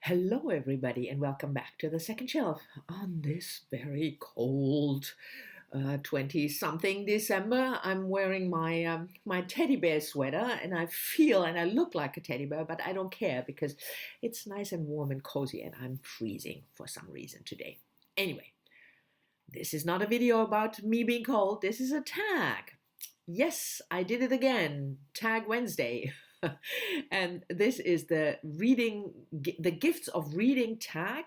Hello, everybody, and welcome back to the second shelf on this very cold 20-something December. I'm wearing my teddy bear sweater, and I feel and I look like a teddy bear, but I don't care because it's nice and warm and cozy, and I'm freezing for some reason today. Anyway, this is not a video about me being cold. This is a tag. Yes, I did it again. Tag Wednesday. And this is the the gifts of reading tag,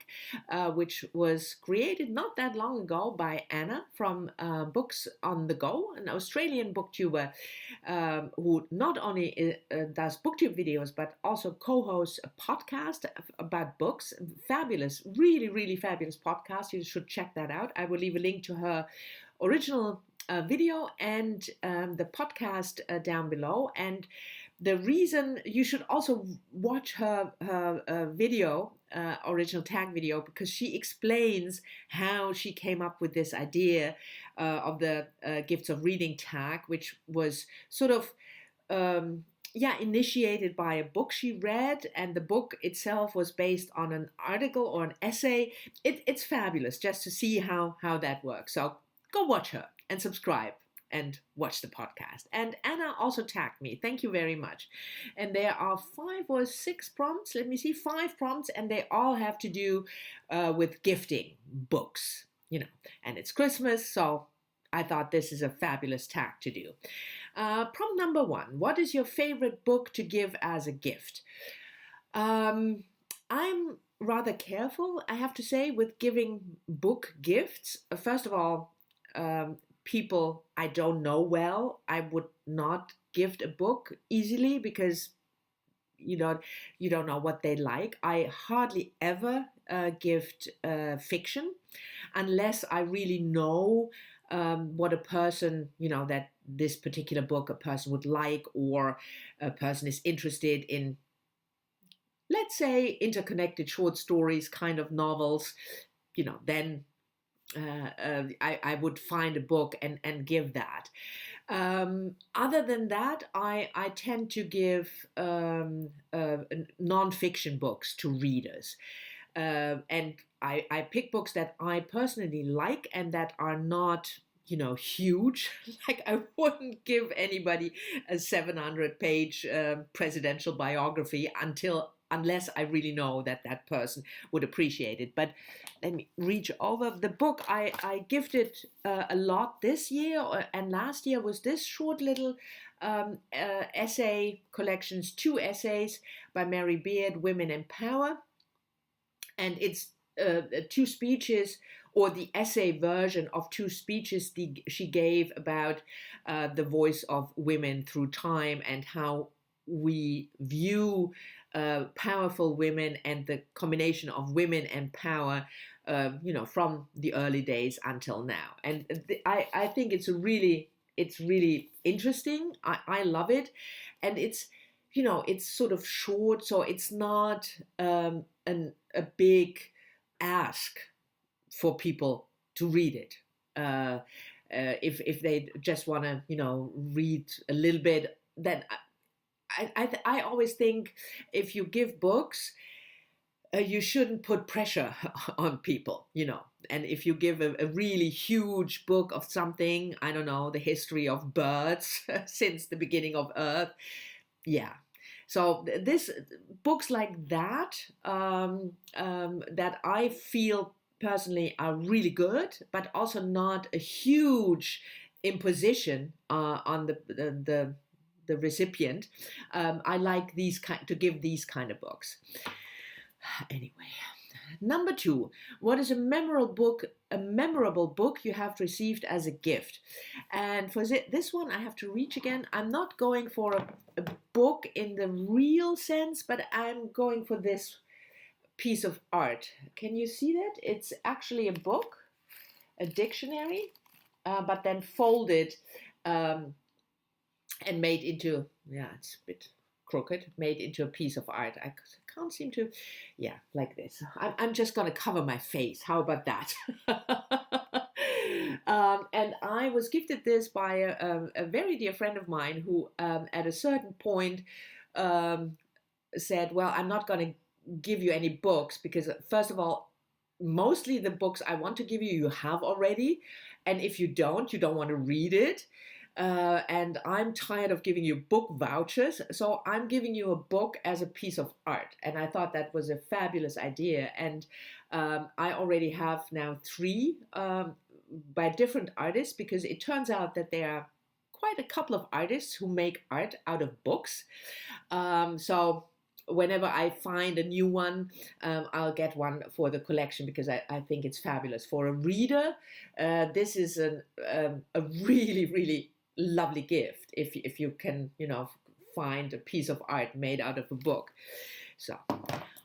which was created not that long ago by Anna from Books on the Go, an Australian booktuber who not only does booktube videos but also co-hosts a podcast about books. Fabulous, really, really fabulous podcast. You should check that out. I will leave a link to her original video and the podcast down below. And the reason you should also watch her video, original tag video, because she explains how she came up with this idea of the gifts of reading tag, which was sort of initiated by a book she read, and the book itself was based on an article or an essay. It's fabulous just to see how that works. So go watch her and subscribe and watch the podcast. And Anna also tagged me. Thank you very much. And there are 5 or 6 prompts. Let me see, 5 prompts, and they all have to do with gifting books, And it's Christmas, so I thought this is a fabulous tag to do. Prompt number 1. What is your favorite book to give as a gift? I'm rather careful, I have to say, with giving book gifts. First of all, people I don't know well, I would not gift a book easily because you don't know what they like. I hardly ever gift fiction unless I really know what a person, that this particular book a person would like, or a person is interested in, let's say, interconnected short stories, kind of novels, then I would find a book and give that. Other than that, I tend to give nonfiction books to readers. And I pick books that I personally like and that are not huge. Like, I wouldn't give anybody a 700-page presidential biography unless I really know that person would appreciate it. But let me reach over. The book I gifted a lot this year and last year was this short little essay collections, 2 essays by Mary Beard, Women in Power. And it's 2 speeches, or the essay version of 2 speeches she gave about the voice of women through time and how we view powerful women and the combination of women and power, from the early days until now. And I think it's really interesting. I love it, and it's sort of short, so it's not a big ask for people to read it. If they just want to read a little bit, then I always think if you give books, you shouldn't put pressure on people, And if you give a really huge book of something, I don't know, the history of birds since the beginning of Earth, yeah. So this books like that, that I feel personally are really good, but also not a huge imposition on the recipient. I like to give these kind of books. Anyway, number 2, what is a memorable book you have received as a gift? And for this one, I have to reach again. I'm not going for a book in the real sense, but I'm going for this piece of art. Can you see that? It's actually a book, a dictionary, but then folded and made into, it's a bit crooked, made into a piece of art. I can't seem to, like this. I'm just going to cover my face. How about that? And I was gifted this by a very dear friend of mine who at a certain point said, well, I'm not going to give you any books because, first of all, mostly the books I want to give you, you have already. And if you don't want to read it. And I'm tired of giving you book vouchers. So I'm giving you a book as a piece of art. And I thought that was a fabulous idea. And I already have now 3 by different artists, because it turns out that there are quite a couple of artists who make art out of books. So whenever I find a new one, I'll get one for the collection because I think it's fabulous. For a reader, this is a really, really lovely gift if you can, find a piece of art made out of a book. So,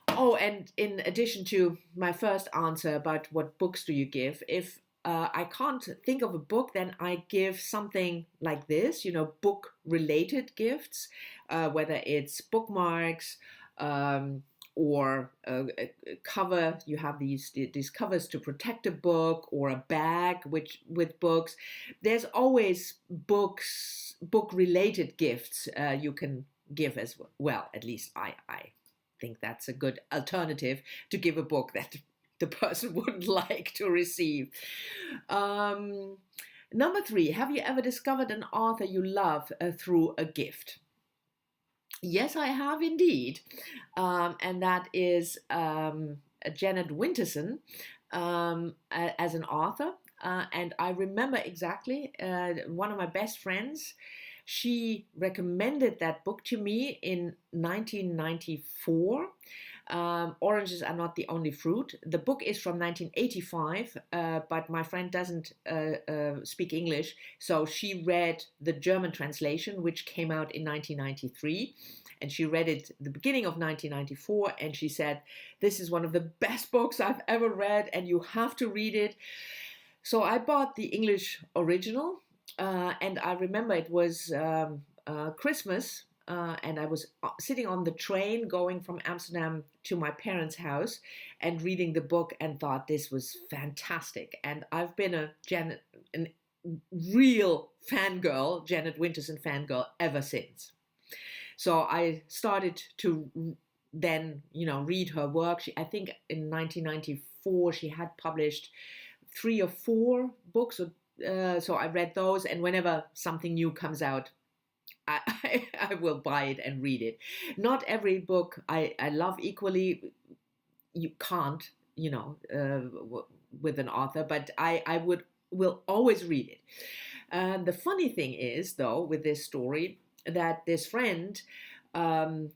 oh, and in addition to my first answer about what books do you give, if I can't think of a book, then I give something like this, book-related gifts, whether it's bookmarks or a cover. You have these covers to protect a book, or a bag with books. There's always book-related gifts you can give as well. At least I think that's a good alternative to give a book that the person wouldn't like to receive. Number 3, have you ever discovered an author you love through a gift? Yes, I have indeed. And that is Janet Winterson as an author. And I remember exactly, one of my best friends, she recommended that book to me in 1994. Oranges Are Not the Only Fruit. The book is from 1985, but my friend doesn't speak English, so she read the German translation, which came out in 1993, and she read it at the beginning of 1994, and she said, this is one of the best books I've ever read, and you have to read it. So I bought the English original, and I remember it was Christmas, and I was sitting on the train going from Amsterdam to my parents' house and reading the book and thought this was fantastic. And I've been a real fangirl, Janet Winterson fangirl, ever since. So I started to then, read her work. I think in 1994 she had published 3 or 4 books, so I read those, and whenever something new comes out, I will buy it and read it. Not every book I love equally. You can't, with an author, but I will always read it. The funny thing is, though, with this story, that this friend, we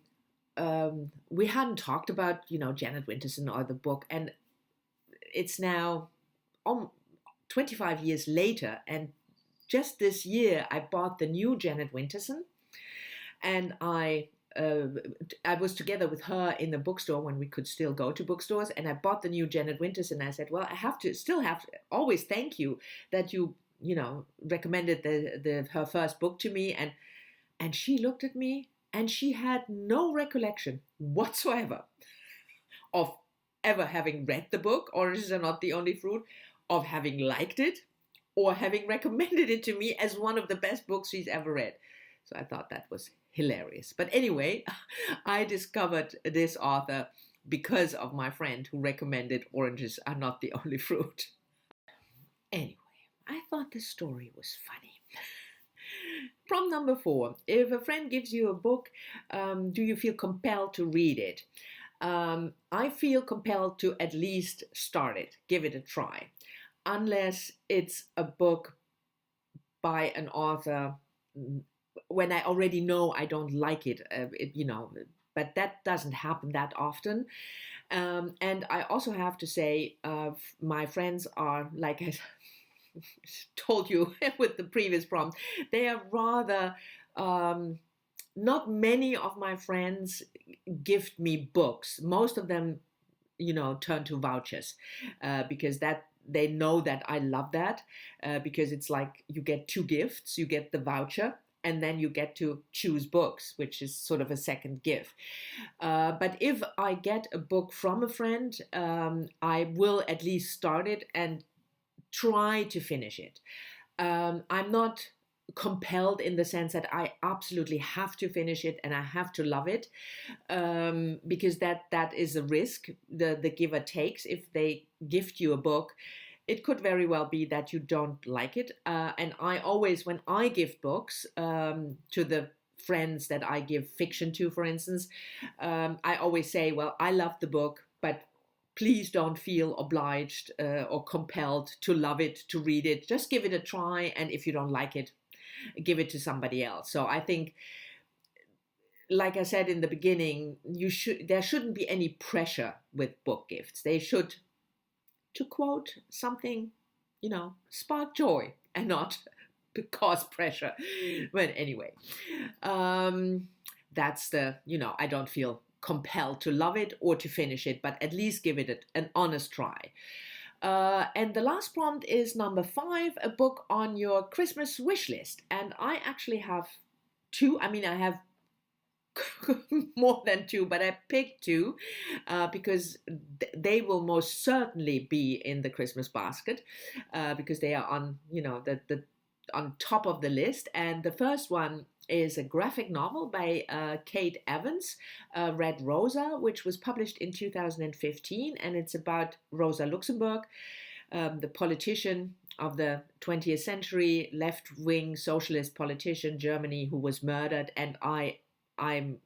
hadn't talked about, Janet Winterson or the book, and it's now 25 years later, and just this year, I bought the new Janet Winterson, and I was together with her in the bookstore when we could still go to bookstores, and I bought the new Janet Winterson. And I said, well, I have to always thank you that you recommended her first book to me, and she looked at me, and she had no recollection whatsoever of ever having read the book, Oranges Are Not the Only Fruit, of having liked it, or having recommended it to me as one of the best books she's ever read. So I thought that was hilarious. But anyway, I discovered this author because of my friend who recommended Oranges Are Not the Only Fruit. Anyway, I thought the story was funny. Prompt number 4. If a friend gives you a book, do you feel compelled to read it? I feel compelled to at least start it, give it a try. Unless it's a book by an author when I already know I don't like it, but that doesn't happen that often. And I also have to say, my friends are, like I told you with the previous prompt, they are rather, not many of my friends gift me books. Most of them, turn to vouchers, because they know that I love that, because it's like you get 2 gifts. You get the voucher, and then you get to choose books, which is sort of a second gift. But if I get a book from a friend, I will at least start it and try to finish it. I'm not compelled in the sense that I absolutely have to finish it and I have to love it, because that is a risk the giver takes. If they gift you a book, it could very well be that you don't like it. And I always, when I give books to the friends that I give fiction to, for instance, I always say, well, I love the book, but please don't feel obliged or compelled to love it, to read it. Just give it a try, and if you don't like it, give it to somebody else. So I think, like I said in the beginning, there shouldn't be any pressure with book gifts. They should, to quote something, spark joy and not cause pressure. But anyway, that's I don't feel compelled to love it or to finish it, but at least give it an honest try. And the last prompt is number 5, a book on your Christmas wish list. And I actually have 2. I mean, I have more than 2, but I picked 2 because they will most certainly be in the Christmas basket, because they are on, the on top of the list. And the first one is a graphic novel by Kate Evans, Red Rosa, which was published in 2015, and it's about Rosa Luxemburg, the politician of the 20th century, left-wing socialist politician, Germany, who was murdered. And I'm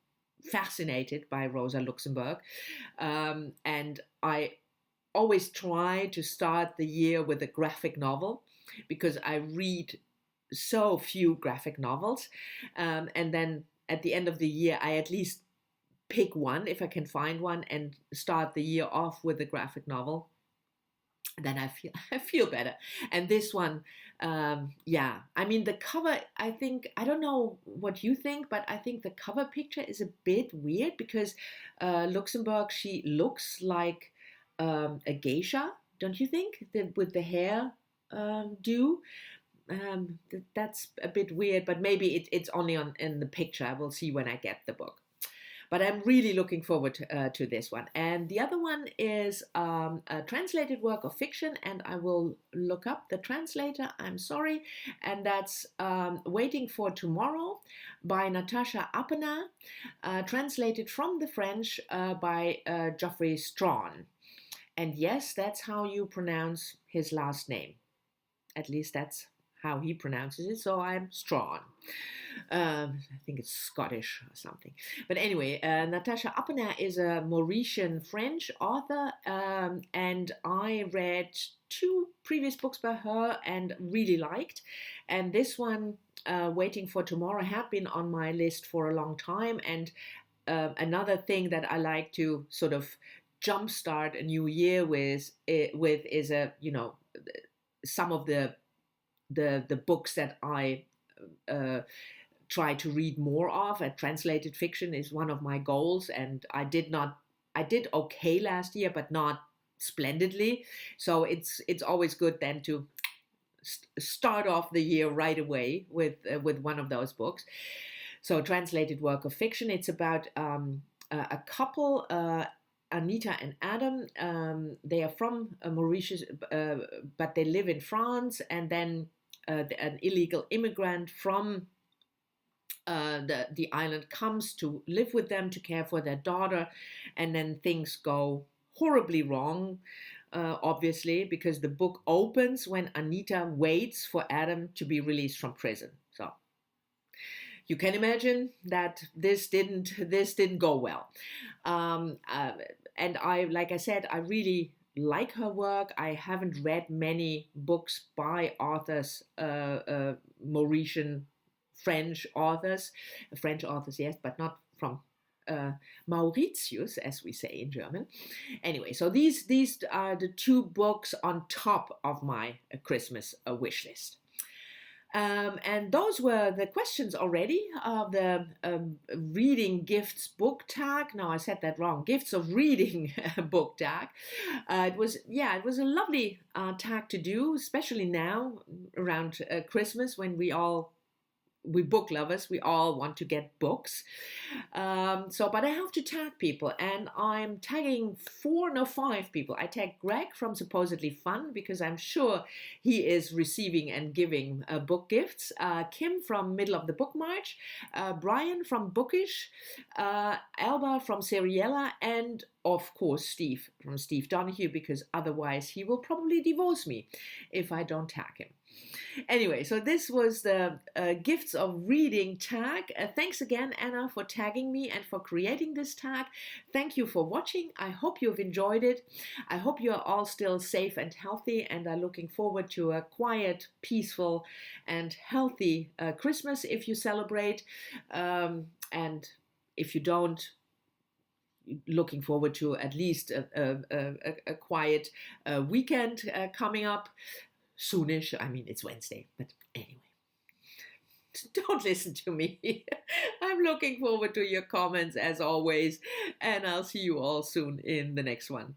fascinated by Rosa Luxemburg, and I always try to start the year with a graphic novel, because I read so few graphic novels, and then at the end of the year I at least pick one, if I can find one, and start the year off with a graphic novel. Then I feel better. And this one, I mean, the cover, I don't know what you think, but I think the cover picture is a bit weird, because Luxemburg, she looks like a geisha, don't you think? With the hair do. That's a bit weird, but maybe it's only in the picture. I will see when I get the book. But I'm really looking forward to this one. And the other one is a translated work of fiction, and I will look up the translator, I'm sorry. And that's Waiting for Tomorrow by Natasha Appener, translated from the French by Geoffrey Strawn. And yes, that's how you pronounce his last name. At least that's how he pronounces it, so I'm Strawn. I think it's Scottish or something. But anyway, Natasha Appener is a Mauritian French author, and I read 2 previous books by her and really liked. And this one, Waiting for Tomorrow, had been on my list for a long time. And another thing that I like to sort of jumpstart a new year with is some of the books that I try to read more of. Translated fiction is one of my goals, and I did okay last year, but not splendidly. So it's always good then to start off the year right away with one of those books. So translated work of fiction. It's about a couple, Anita and Adam. They are from Mauritius, but they live in France, and then an illegal immigrant from the island comes to live with them to care for their daughter, and then things go horribly wrong, obviously, because the book opens when Anita waits for Adam to be released from prison. So you can imagine that this didn't go well. And like I said, I really like her work. I haven't read many books by authors, Mauritian French authors, yes, but not from Mauritius, as we say in German. Anyway, so these are the 2 books on top of my Christmas wish list. And those were the questions already of the reading gifts book tag. No, I said that wrong. Gifts of reading book tag. It was a lovely tag to do, especially now around Christmas, when we all we book lovers, we all want to get books. But I have to tag people, and I'm tagging 5 people. I tag Greg from Supposedly Fun because I'm sure he is receiving and giving book gifts. Kim from Middle of the Book March, Brian from Bookish, Alba from Seriella, and of course Steve from Steve Donahue, because otherwise he will probably divorce me if I don't tag him. Anyway, so this was the Gifts of Reading tag. Thanks again, Anna, for tagging me and for creating this tag. Thank you for watching. I hope you've enjoyed it. I hope you are all still safe and healthy and are looking forward to a quiet, peaceful, and healthy Christmas if you celebrate. And if you don't, looking forward to at least a quiet weekend coming up soonish. I mean, it's Wednesday, but anyway, don't listen to me. I'm looking forward to your comments as always, and I'll see you all soon in the next one.